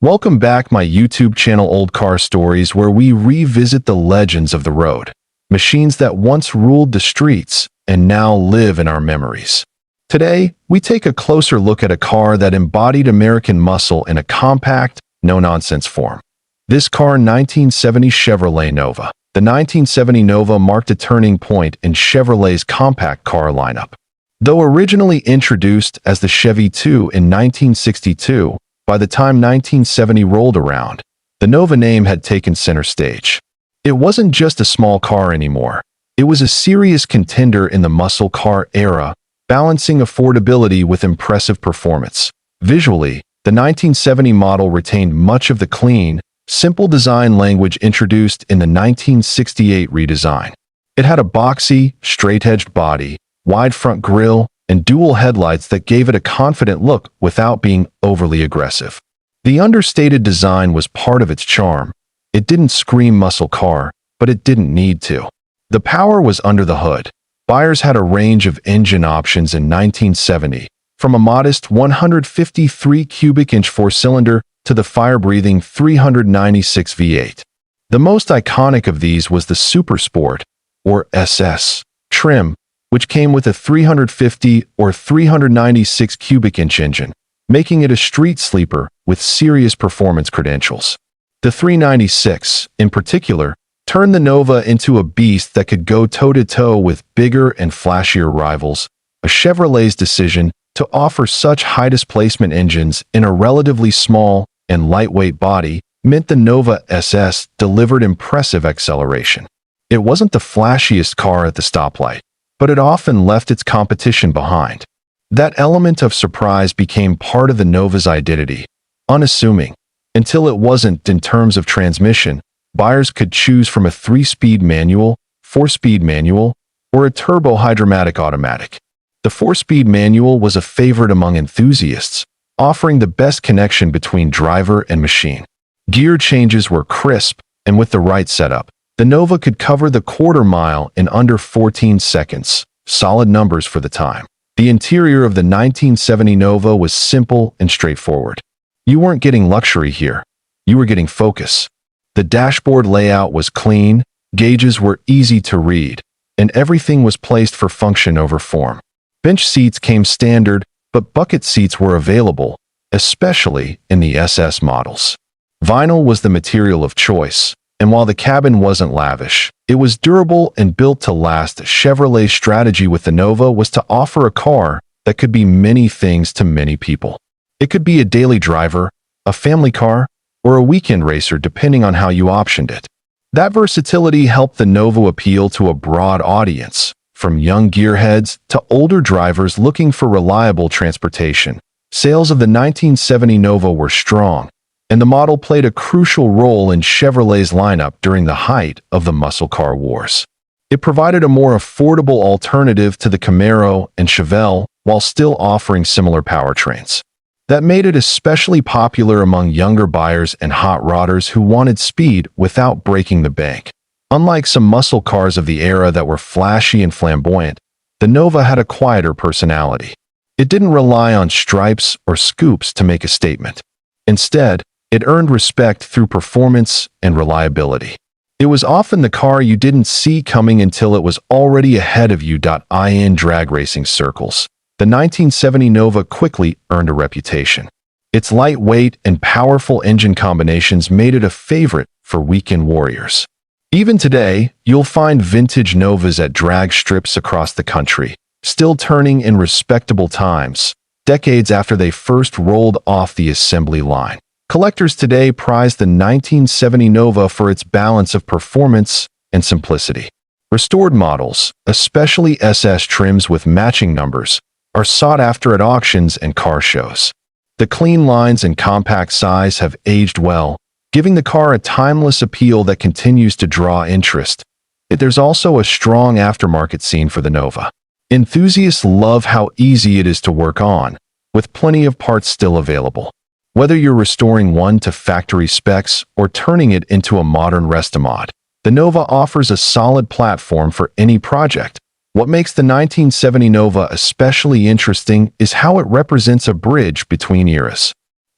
Welcome back my YouTube channel Old Car Stories, where we revisit the legends of the road, machines that once ruled the streets and now live in our memories. Today, we take a closer look at a car that embodied American muscle in a compact, no-nonsense form. This car, 1970 Chevrolet Nova. The 1970 Nova marked a turning point in Chevrolet's compact car lineup. Though originally introduced as the Chevy 2 in 1962, by the time 1970 rolled around, the Nova name had taken center stage. It wasn't just a small car anymore. It was a serious contender in the muscle car era, balancing affordability with impressive performance. Visually, the 1970 model retained much of the clean, simple design language introduced in the 1968 redesign. It had a boxy, straight-edged body, wide front grille, and dual headlights that gave it a confident look without being overly aggressive. The understated design was part of its charm. It didn't scream muscle car, but it didn't need to. The power was under the hood. Buyers had a range of engine options in 1970, from a modest 153 cubic inch four-cylinder to the fire-breathing 396 V8. The most iconic of these was the Super Sport, or SS, trim, which came with a 350 or 396 cubic inch engine, making it a street sleeper with serious performance credentials. The 396, in particular, turned the Nova into a beast that could go toe-to-toe with bigger and flashier rivals. A Chevrolet's decision to offer such high-displacement engines in a relatively small and lightweight body meant the Nova SS delivered impressive acceleration. It wasn't the flashiest car at the stoplight, but it often left its competition behind. That element of surprise became part of the Nova's identity, unassuming. Until it wasn't. In terms of transmission, buyers could choose from a 3-speed manual, 4-speed manual, or a turbo hydromatic automatic. The 4-speed manual was a favorite among enthusiasts, offering the best connection between driver and machine. Gear changes were crisp, and with the right setup, the Nova could cover the quarter-mile in under 14 seconds, solid numbers for the time. The interior of the 1970 Nova was simple and straightforward. You weren't getting luxury here. You were getting focus. The dashboard layout was clean, gauges were easy to read, and everything was placed for function over form. Bench seats came standard, but bucket seats were available, especially in the SS models. Vinyl was the material of choice, and while the cabin wasn't lavish, it was durable and built to last. Chevrolet's strategy with the Nova was to offer a car that could be many things to many people. It could be a daily driver, a family car, or a weekend racer, depending on how you optioned it. That versatility helped the Nova appeal to a broad audience, from young gearheads to older drivers looking for reliable transportation. Sales of the 1970 Nova were strong, and the model played a crucial role in Chevrolet's lineup during the height of the muscle car wars. It provided a more affordable alternative to the Camaro and Chevelle while still offering similar powertrains. That made it especially popular among younger buyers and hot rodders who wanted speed without breaking the bank. Unlike some muscle cars of the era that were flashy and flamboyant, the Nova had a quieter personality. It didn't rely on stripes or scoops to make a statement. Instead, it earned respect through performance and reliability. It was often the car you didn't see coming until it was already ahead of you. In drag racing circles, the 1970 Nova quickly earned a reputation. Its lightweight and powerful engine combinations made it a favorite for weekend warriors. Even today, you'll find vintage Novas at drag strips across the country, still turning in respectable times, decades after they first rolled off the assembly line. Collectors today prize the 1970 Nova for its balance of performance and simplicity. Restored models, especially SS trims with matching numbers, are sought after at auctions and car shows. The clean lines and compact size have aged well, giving the car a timeless appeal that continues to draw interest. There's also a strong aftermarket scene for the Nova. Enthusiasts love how easy it is to work on, with plenty of parts still available. Whether you're restoring one to factory specs or turning it into a modern restomod, the Nova offers a solid platform for any project. What makes the 1970 Nova especially interesting is how it represents a bridge between eras.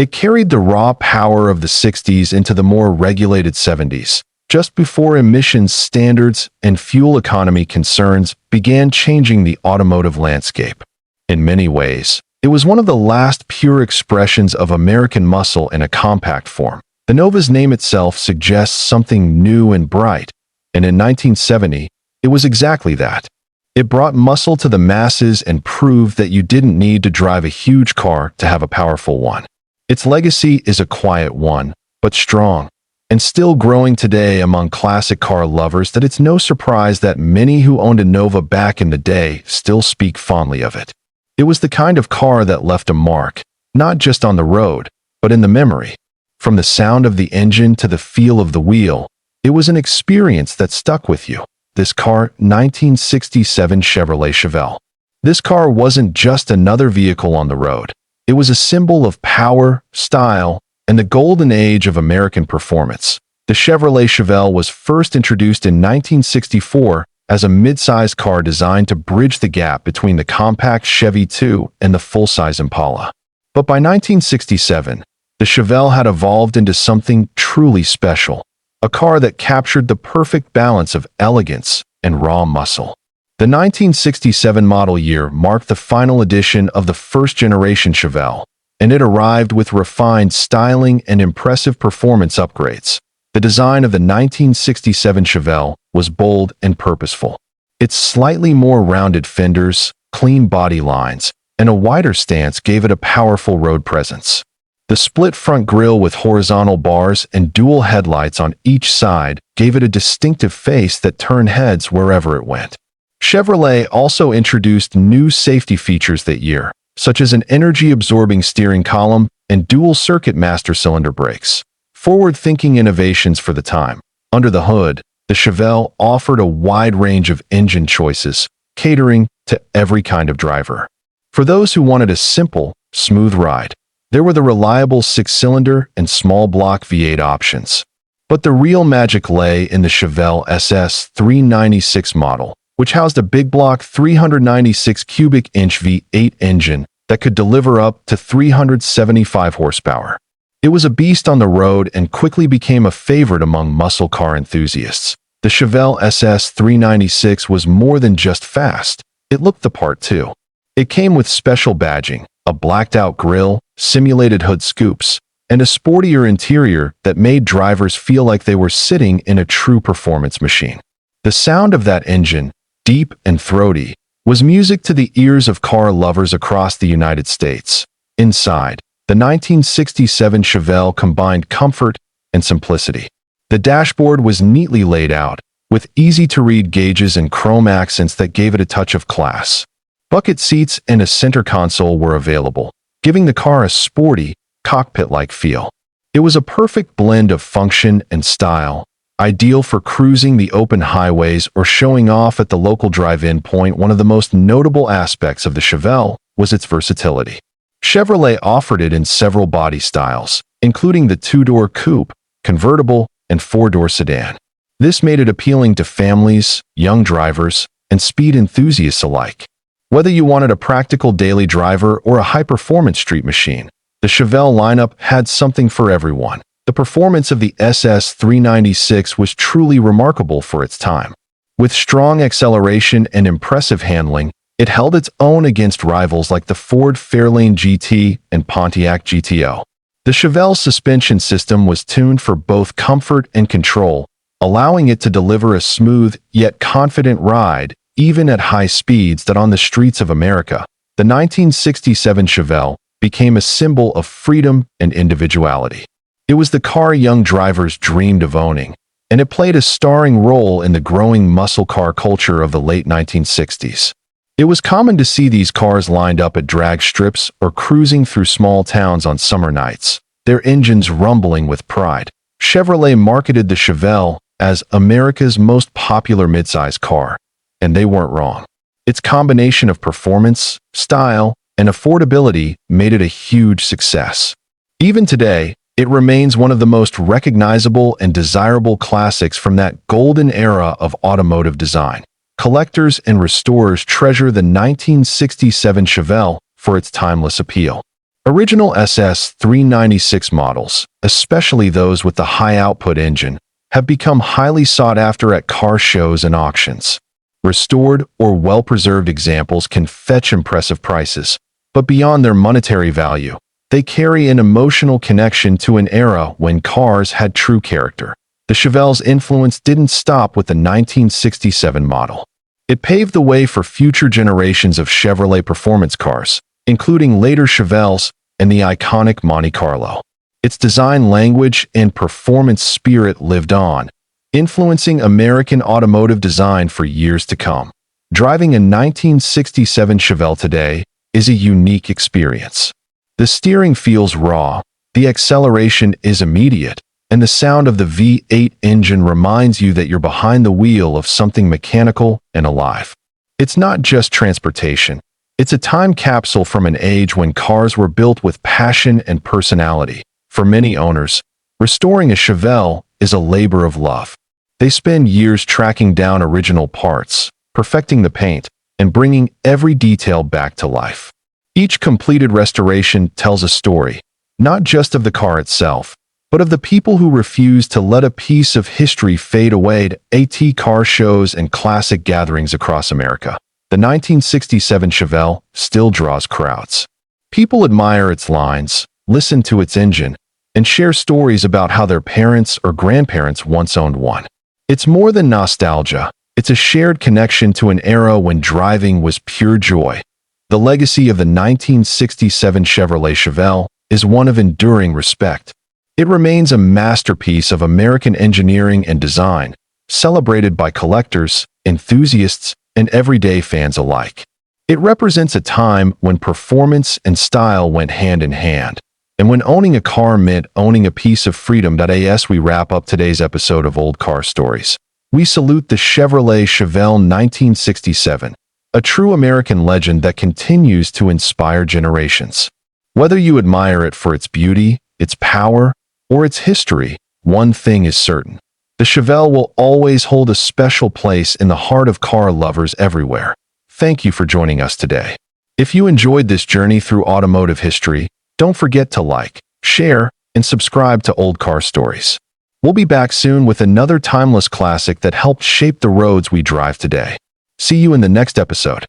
It carried the raw power of the 60s into the more regulated 70s, just before emissions standards and fuel economy concerns began changing the automotive landscape. In many ways, it was one of the last pure expressions of American muscle in a compact form. The Nova's name itself suggests something new and bright, and in 1970, it was exactly that. It brought muscle to the masses and proved that you didn't need to drive a huge car to have a powerful one. Its legacy is a quiet one, but strong, and still growing today among classic car lovers that it's no surprise that many who owned a Nova back in the day still speak fondly of it. It was the kind of car that left a mark, not just on the road, but in the memory. From the sound of the engine to the feel of the wheel, it was an experience that stuck with you. This car, 1967 Chevrolet Chevelle. This car wasn't just another vehicle on the road. It was a symbol of power, style, and the golden age of American performance. The Chevrolet Chevelle was first introduced in 1964 as a mid-sized car designed to bridge the gap between the compact Chevy 2 and the full-size Impala. But by 1967, the Chevelle had evolved into something truly special, a car that captured the perfect balance of elegance and raw muscle. The 1967 model year marked the final edition of the first-generation Chevelle, and it arrived with refined styling and impressive performance upgrades. The design of the 1967 Chevelle was bold and purposeful. Its slightly more rounded fenders, clean body lines, and a wider stance gave it a powerful road presence. The split front grille with horizontal bars and dual headlights on each side gave it a distinctive face that turned heads wherever it went. Chevrolet also introduced new safety features that year, such as an energy-absorbing steering column and dual-circuit master cylinder brakes. Forward-thinking innovations for the time. Under the hood, the Chevelle offered a wide range of engine choices, catering to every kind of driver. For those who wanted a simple, smooth ride, there were the reliable six-cylinder and small-block V8 options. But the real magic lay in the Chevelle SS 396 model, which housed a big-block 396 cubic inch V8 engine that could deliver up to 375 horsepower. It was a beast on the road and quickly became a favorite among muscle car enthusiasts. The Chevelle SS 396 was more than just fast. It looked the part too. It came with special badging, a blacked-out grille, simulated hood scoops, and a sportier interior that made drivers feel like they were sitting in a true performance machine. The sound of that engine, deep and throaty, was music to the ears of car lovers across the United States. Inside, the 1967 Chevelle combined comfort and simplicity. The dashboard was neatly laid out, with easy-to-read gauges and chrome accents that gave it a touch of class. Bucket seats and a center console were available, giving the car a sporty, cockpit-like feel. It was a perfect blend of function and style, ideal for cruising the open highways or showing off at the local drive-in point. One of the most notable aspects of the Chevelle was its versatility. Chevrolet offered it in several body styles, including the two-door coupe, convertible, and four-door sedan. This made it appealing to families, young drivers, and speed enthusiasts alike. Whether you wanted a practical daily driver or a high-performance street machine, the Chevelle lineup had something for everyone. The performance of the SS 396 was truly remarkable for its time. With strong acceleration and impressive handling, it held its own against rivals like the Ford Fairlane GT and Pontiac GTO. The Chevelle suspension system was tuned for both comfort and control, allowing it to deliver a smooth yet confident ride even at high speeds. That on the streets of America, the 1967 Chevelle became a symbol of freedom and individuality. It was the car young drivers dreamed of owning, and it played a starring role in the growing muscle car culture of the late 1960s. It was common to see these cars lined up at drag strips or cruising through small towns on summer nights, their engines rumbling with pride. Chevrolet marketed the Chevelle as America's most popular midsize car, and they weren't wrong. Its combination of performance, style, and affordability made it a huge success. Even today, it remains one of the most recognizable and desirable classics from that golden era of automotive design. Collectors and restorers treasure the 1967 Chevelle for its timeless appeal. Original SS 396 models, especially those with the high-output engine, have become highly sought after at car shows and auctions. Restored or well-preserved examples can fetch impressive prices, but beyond their monetary value, they carry an emotional connection to an era when cars had true character. The Chevelle's influence didn't stop with the 1967 model. It paved the way for future generations of Chevrolet performance cars, including later Chevelles and the iconic Monte Carlo. Its design language and performance spirit lived on, influencing American automotive design for years to come. Driving a 1967 Chevelle today is a unique experience. The steering feels raw, the acceleration is immediate, and the sound of the V8 engine reminds you that you're behind the wheel of something mechanical and alive. It's not just transportation. It's a time capsule from an age when cars were built with passion and personality. For many owners, restoring a Chevelle is a labor of love. They spend years tracking down original parts, perfecting the paint, and bringing every detail back to life. Each completed restoration tells a story, not just of the car itself, but of the people who refuse to let a piece of history fade away at car shows and classic gatherings across America. The 1967 Chevelle still draws crowds. People admire its lines, listen to its engine, and share stories about how their parents or grandparents once owned one. It's more than nostalgia. It's a shared connection to an era when driving was pure joy. The legacy of the 1967 Chevrolet Chevelle is one of enduring respect. It remains a masterpiece of American engineering and design, celebrated by collectors, enthusiasts, and everyday fans alike. It represents a time when performance and style went hand in hand, and when owning a car meant owning a piece of freedom. As we wrap up today's episode of Old Car Stories, we salute the Chevrolet Chevelle 1967, a true American legend that continues to inspire generations. Whether you admire it for its beauty, its power, or its history, one thing is certain. The Chevelle will always hold a special place in the heart of car lovers everywhere. Thank you for joining us today. If you enjoyed this journey through automotive history, don't forget to like, share, and subscribe to Old Car Stories. We'll be back soon with another timeless classic that helped shape the roads we drive today. See you in the next episode.